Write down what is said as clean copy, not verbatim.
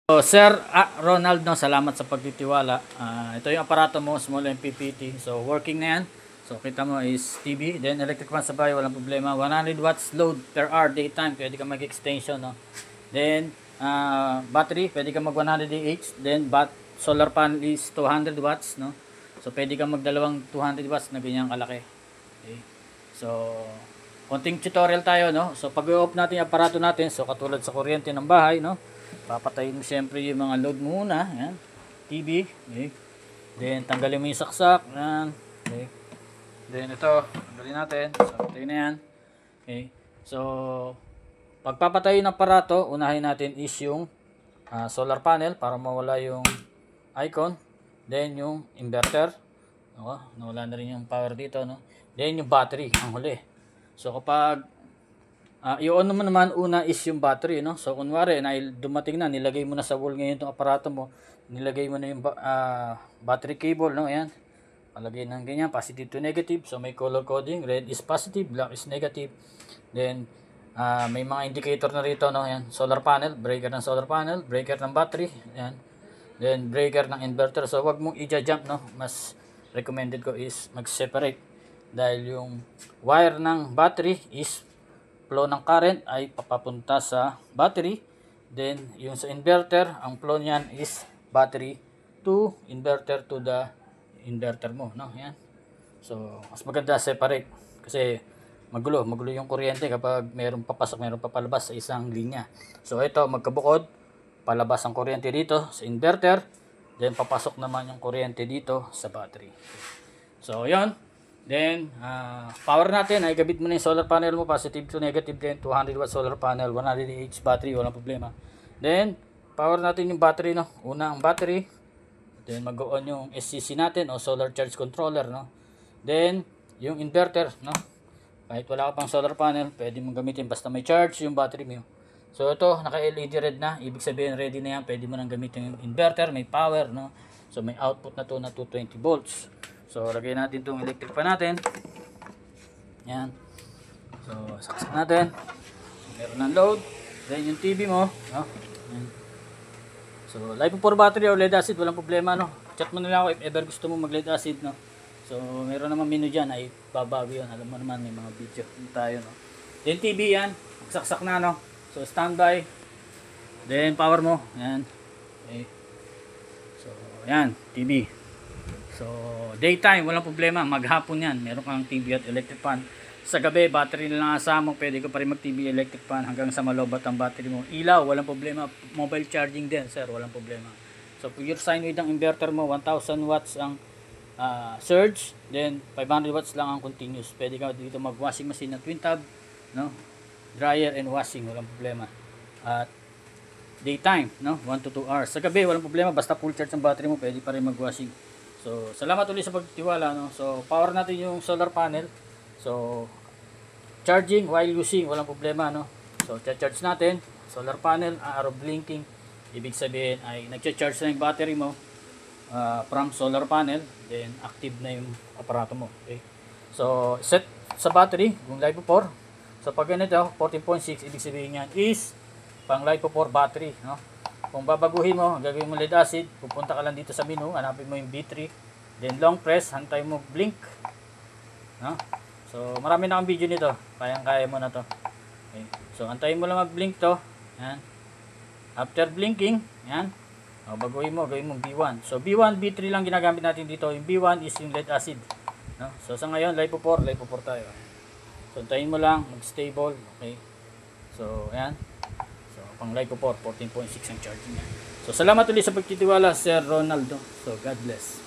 So, Sir Ronald, no, salamat sa pagtitiwala. Ito yung aparato mo, small MPPT. So, working na yan. So, kita mo is TV. Then, electric fan sa bahay, walang problema. 100 watts load per hour, daytime. Pwede ka mag-extension, no. Then, battery, pwede ka mag 100 Ah. Then, solar panel is 200 watts, no. So, pwede ka magdalawang 200 watts na ganyang kalaki. Okay. So, konting tutorial tayo, no. So, pag-off natin yung aparato natin, so, katulad sa kuryente ng bahay, no. Papatayin mo siyempre yung mga load muna. Yan. TV. Okay. Then, tanggalin mo yung saksak. Yan. Okay. Then, ito. Tanggalin natin. So, patayin na yan. Okay. So, pagpapatayin ng aparato, unahin natin is yung solar panel para mawala yung icon. Then, yung inverter. Okay. Nawala na rin yung power dito. No? Then, yung battery. Ang huli. So, kapag i-on naman una is yung battery, no? So, kunwari, dumating na, nilagay mo na sa wall ngayon itong aparato mo, nilagay mo na yung battery cable, no? Ayan. Palagay ng ganyan, positive to negative. So, may color coding. Red is positive, black is negative. Then, may mga indicator na rito, no? Ayan. Solar panel, breaker ng solar panel, breaker ng battery. Ayan. Then, breaker ng inverter. So, wag mong i-jump, no? Mas recommended ko is mag-separate. Dahil yung wire ng battery is flow ng current ay papapunta sa battery. Then, yung sa inverter, ang flow niyan is battery to inverter to the inverter mo. No? Yan. So, mas maganda separate. Kasi, magulo yung kuryente kapag mayroong papasok, mayroong papalabas sa isang linya. So, ito, magkabukod. Palabas ang kuryente dito sa inverter. Then, papasok naman yung kuryente dito sa battery. So, yon. Then, power natin, ay gabit mo na yung solar panel mo, positive to negative din, 200 watt solar panel, 100 Ah battery, walang problema. Then, power natin yung battery, no? Una ang battery, then mag-on yung SCC natin, o solar charge controller, no? Then, yung inverter, no? Kahit wala ka pang solar panel, pwede mong gamitin, basta may charge yung battery mo. So, ito, naka-LED red na, ibig sabihin ready na yan, pwede mo nang gamitin yung inverter, may power, no? So, may output na to na 220 volts. So, lagay natin itong electric pan natin. Yan. So, saksak natin. Meron ng load. Then, yung TV mo. No? Yan. So, LiPo4 battery or lead acid, walang problema. No? Chat mo na lang ako if ever gusto mo mag lead acid. No? So, meron naman menu dyan. Ay, babago yun. Alam mo naman, may mga video tayo. No? Then, TV yan. Saksak na. No? So, standby. Then, power mo. Yan. Okay. So, yan. TV. So, daytime, walang problema. Maghapon yan. Meron kang TV at electric fan. Sa gabi, battery na lang asama mo. Pwede ka pa rin mag-TV electric fan hanggang sa malobat ang battery mo. Ilaw, walang problema. Mobile charging din, sir. Walang problema. So, pure sine wave ang inverter mo. 1,000 watts ang surge. Then, 500 watts lang ang continuous. Pwede ka dito mag-washing machine na twin tab. No? Dryer and washing, walang problema. At daytime, no? 1 to 2 hours. Sa gabi, walang problema. Basta full charge ang battery mo, pwede pa rin mag-washing. So, salamat ulit sa pagtitiwala, no? So, power natin yung solar panel. So, charging while using, walang problema, no? So, charge natin, solar panel, arrow blinking. Ibig sabihin ay nagcha-charge na yung battery mo from solar panel, then active na yung aparato mo. Okay? So, set sa battery, yung LiPo4. So, pag ganito, 14.6, ibig sabihin yan is pang LiPo4 battery, no? Kung babaguhin mo, gagawin mo lead acid, pupunta ka lang dito sa menu, hanapin mo yung B3, then long press, hantay mo blink. No? So, marami na akong video nito. Kayang-kaya mo na to. Okay. So, hantayin mo lang mag-blink to. Yan. After blinking, yan. O, baguhin mo, gawin mo B1. So, B1, B3 lang ginagamit natin dito. Yung B1 is yung lead acid. No? So, sa ngayon, LiPo4 tayo. So, hantayin mo lang, mag-stable. Okay. So, yan. Pang LiPo4, 14.6 ang charging niya. So, salamat ulit sa pagtitiwala, Sir Ronaldo. So, God bless.